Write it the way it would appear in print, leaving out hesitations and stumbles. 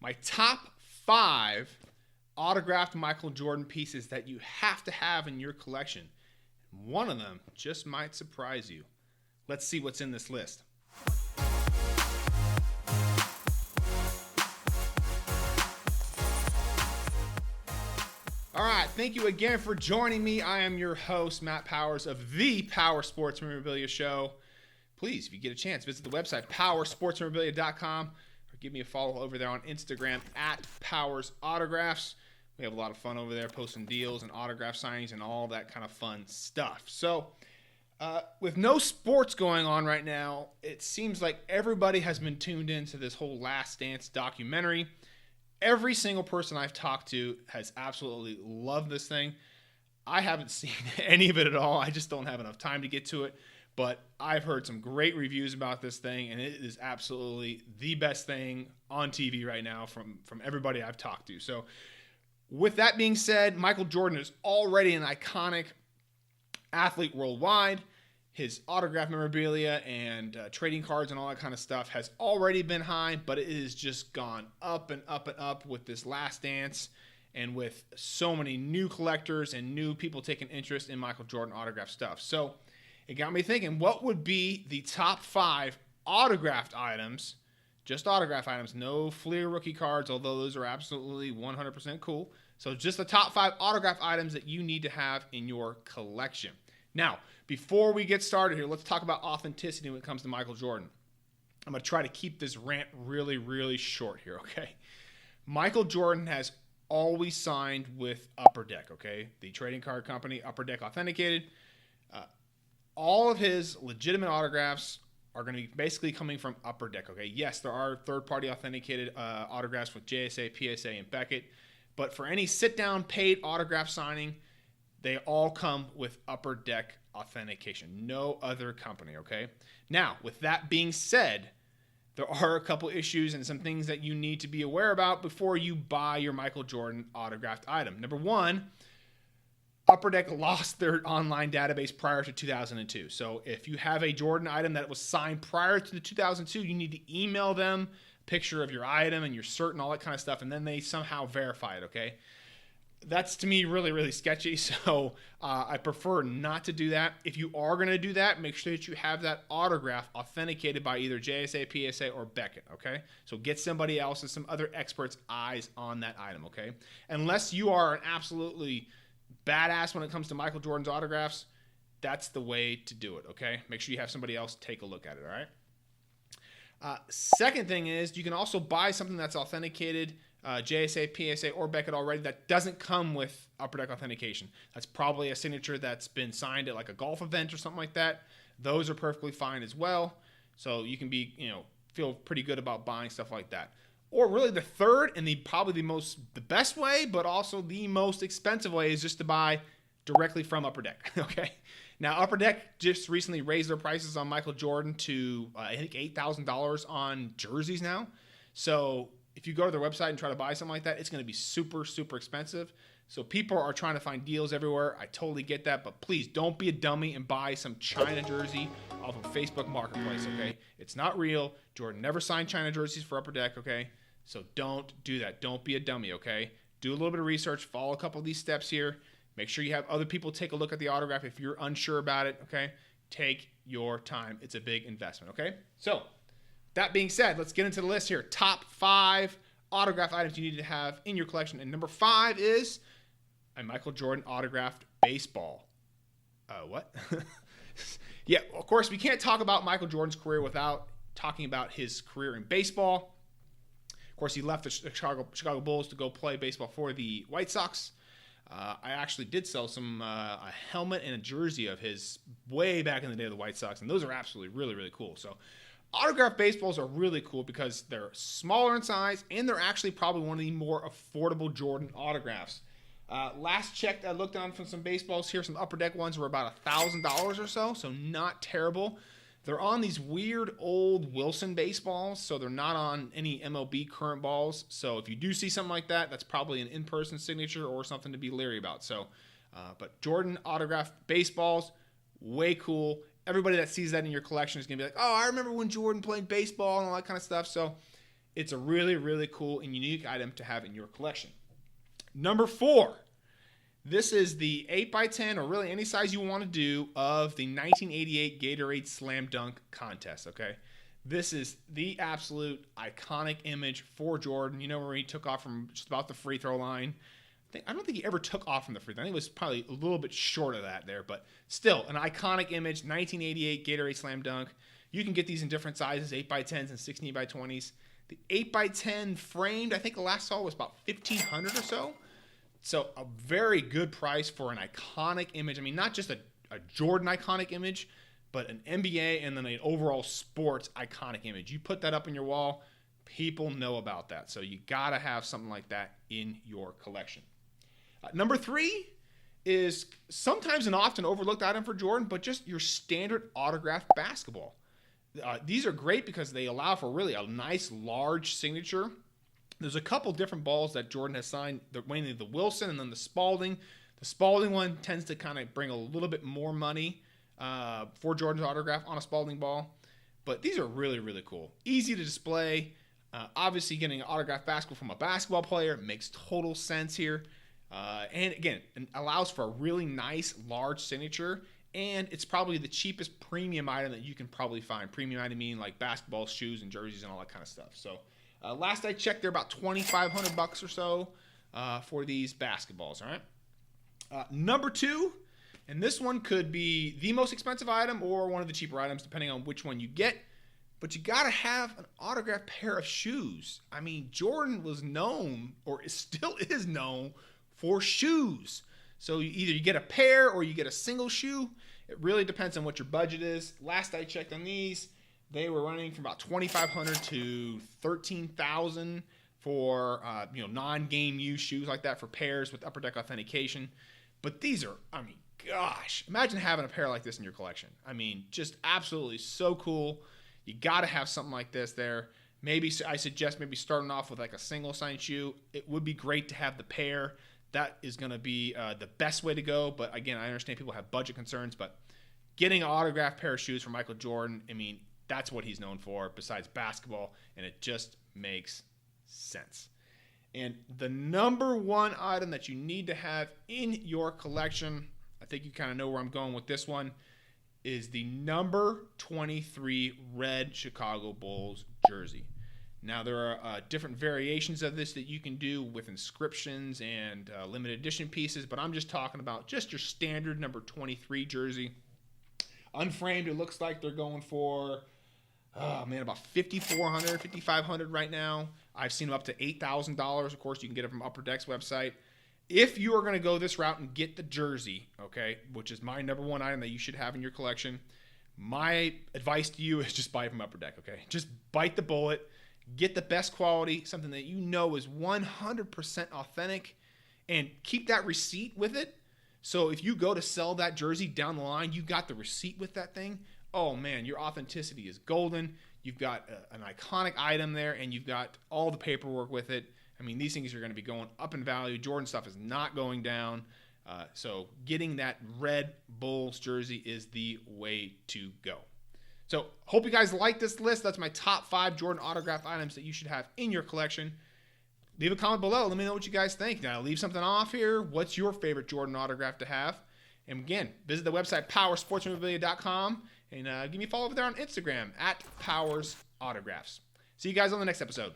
my top 5 autographed Michael Jordan pieces that you have to have in your collection. One of them just might surprise you. Let's see what's in this list. All right, thank you again for joining me. I am your host, Matt Powers of the Power Sports Memorabilia Show. Please, if you get a chance, visit the website, powersportsmemorabilia.com, or give me a follow over there on Instagram at Powers Autographs. We have a lot of fun over there, posting deals and autograph signings and all that kind of fun stuff. So, with no sports going on right now, it seems like everybody has been tuned into this whole Last Dance documentary. Every single person I've talked to has absolutely loved this thing. I haven't seen any of it at all. I just don't have enough time to get to it. But I've heard some great reviews about this thing, and it is absolutely the best thing on TV right now from everybody I've talked to. So with that being said, Michael Jordan is already an iconic athlete worldwide. His autograph memorabilia and trading cards and all that kind of stuff has already been high, but it has just gone up and up and up with this Last Dance and with so many new collectors and new people taking interest in Michael Jordan autograph stuff. So it got me thinking, what would be the top 5 autographed items, just autograph items, no Fleer rookie cards, although those are absolutely 100% cool. So just the top 5 autograph items that you need to have in your collection. Now, before we get started here, let's talk about authenticity when it comes to Michael Jordan. I'm going to try to keep this rant really, really short here, okay? Michael Jordan has always signed with Upper Deck, okay? The trading card company, Upper Deck Authenticated. All of his legitimate autographs are going to be basically coming from Upper Deck, okay? Yes, there are third-party authenticated autographs with JSA, PSA, and Beckett. But for any sit-down paid autograph signing, they all come with Upper Deck authentication. No other company, okay? Now, with that being said, there are a couple issues and some things that you need to be aware about before you buy your Michael Jordan autographed item. Number one, Upper Deck lost their online database prior to 2002. So if you have a Jordan item that was signed prior to the 2002, you need to email them a picture of your item and your cert and all that kind of stuff, and then they somehow verify it, okay? That's, to me, really, really sketchy, so I prefer not to do that. If you are going to do that, make sure that you have that autograph authenticated by either JSA, PSA, or Beckett, okay? So get somebody else's, some other experts' eyes on that item, okay? Unless you are an absolutely badass when it comes to Michael Jordan's autographs, that's the way to do it, okay? Make sure you have somebody else take a look at it, all right? Second thing is you can also buy something that's authenticated, JSA, PSA, or Beckett already that doesn't come with Upper Deck authentication. That's probably a signature that's been signed at like a golf event or something like that. Those are perfectly fine as well. So you can be, feel pretty good about buying stuff like that. Or really the third and probably the best way, but also the most expensive way is just to buy directly from Upper Deck, okay? Now, Upper Deck just recently raised their prices on Michael Jordan to, I think, $8,000 on jerseys now. So if you go to their website and try to buy something like that, it's going to be super, super expensive. So people are trying to find deals everywhere. I totally get that, but please don't be a dummy and buy some China jersey off of Facebook Marketplace, okay? It's not real. Jordan never signed China jerseys for Upper Deck, okay? So don't do that. Don't be a dummy, okay? Do a little bit of research. Follow a couple of these steps here. Make sure you have other people take a look at the autograph if you're unsure about it, okay? Take your time. It's a big investment, okay? So that being said, let's get into the list here. Top 5 autograph items you need to have in your collection. And number 5 is a Michael Jordan autographed baseball. What? Yeah, of course, we can't talk about Michael Jordan's career without talking about his career in baseball. Of course, he left the Chicago Bulls to go play baseball for the White Sox. I actually did sell a helmet and a jersey of his way back in the day of the White Sox, and those are absolutely really, really cool. So autographed baseballs are really cool because they're smaller in size, and they're actually probably one of the more affordable Jordan autographs. Last check I looked on from some baseballs here, some Upper Deck ones were about $1,000 or so not terrible. They're on these weird old Wilson baseballs, so they're not on any MLB current balls. So if you do see something like that, that's probably an in-person signature or something to be leery about. So, but Jordan autographed baseballs, way cool. Everybody that sees that in your collection is going to be like, oh, I remember when Jordan played baseball and all that kind of stuff. So it's a really, really cool and unique item to have in your collection. Number 4. This is the 8x10, or really any size you want to do, of the 1988 Gatorade Slam Dunk Contest, okay? This is the absolute iconic image for Jordan. You know, where he took off from just about the free throw line. I don't think he ever took off from the free throw. I think it was probably a little bit short of that there, but still an iconic image, 1988 Gatorade Slam Dunk. You can get these in different sizes, 8x10s and 16x20s. The 8x10 framed, I think the last saw was about $1,500 or so. So a very good price for an iconic image. I mean, not just a Jordan iconic image, but an NBA and then an overall sports iconic image. You put that up in your wall, people know about that. So you got to have something like that in your collection. Number 3 is sometimes an often overlooked item for Jordan, but just your standard autographed basketball. These are great because they allow for really a nice large signature. There's a couple different balls that Jordan has signed, mainly the Wilson and then the Spalding. The Spalding one tends to kind of bring a little bit more money for Jordan's autograph on a Spalding ball. But these are really, really cool. Easy to display. Obviously, getting an autographed basketball from a basketball player makes total sense here. And again, it allows for a really nice large signature. And it's probably the cheapest premium item that you can probably find. Premium item meaning like basketball, shoes, and jerseys and all that kind of stuff. So last I checked, they're about $2,500 or so for these basketballs. All right. Number 2, and this one could be the most expensive item or one of the cheaper items, depending on which one you get. But you got to have an autographed pair of shoes. I mean, Jordan was known, or still is known, for shoes. So either you get a pair or you get a single shoe. It really depends on what your budget is. Last I checked on these, they were running from about $2,500 to $13,000 for non-game use shoes like that for pairs with Upper Deck authentication. But these are, I mean, gosh, imagine having a pair like this in your collection. I mean, just absolutely so cool. You got to have something like this there. Maybe I suggest maybe starting off with like a single signed shoe. It would be great to have the pair. That is going to be the best way to go. But again, I understand people have budget concerns, but getting an autographed pair of shoes from Michael Jordan, I mean, that's what he's known for besides basketball, and it just makes sense. And the number 1 item that you need to have in your collection, I think you kind of know where I'm going with this one, is the number 23 red Chicago Bulls jersey. Now, there are different variations of this that you can do with inscriptions and limited edition pieces, but I'm just talking about just your standard number 23 jersey. Unframed, it looks like they're going for, about $5,400, $5,500 right now. I've seen them up to $8,000. Of course, you can get it from Upper Deck's website. If you are going to go this route and get the jersey, okay, which is my number 1 item that you should have in your collection, my advice to you is just buy it from Upper Deck, okay? Just bite the bullet. Get the best quality, something that you know is 100% authentic, and keep that receipt with it. So if you go to sell that jersey down the line, you got the receipt with that thing. Oh man, your authenticity is golden. You've got an iconic item there, and you've got all the paperwork with it. I mean, these things are going to be going up in value. Jordan stuff is not going down. So getting that red Bulls jersey is the way to go. So hope you guys like this list. That's my top 5 Jordan autograph items that you should have in your collection. Leave a comment below. Let me know what you guys think. Now, leave something off here. What's your favorite Jordan autograph to have? And again, visit the website powersportsmemorabilia.com and give me a follow over there on Instagram @PowersAutographs. See you guys on the next episode.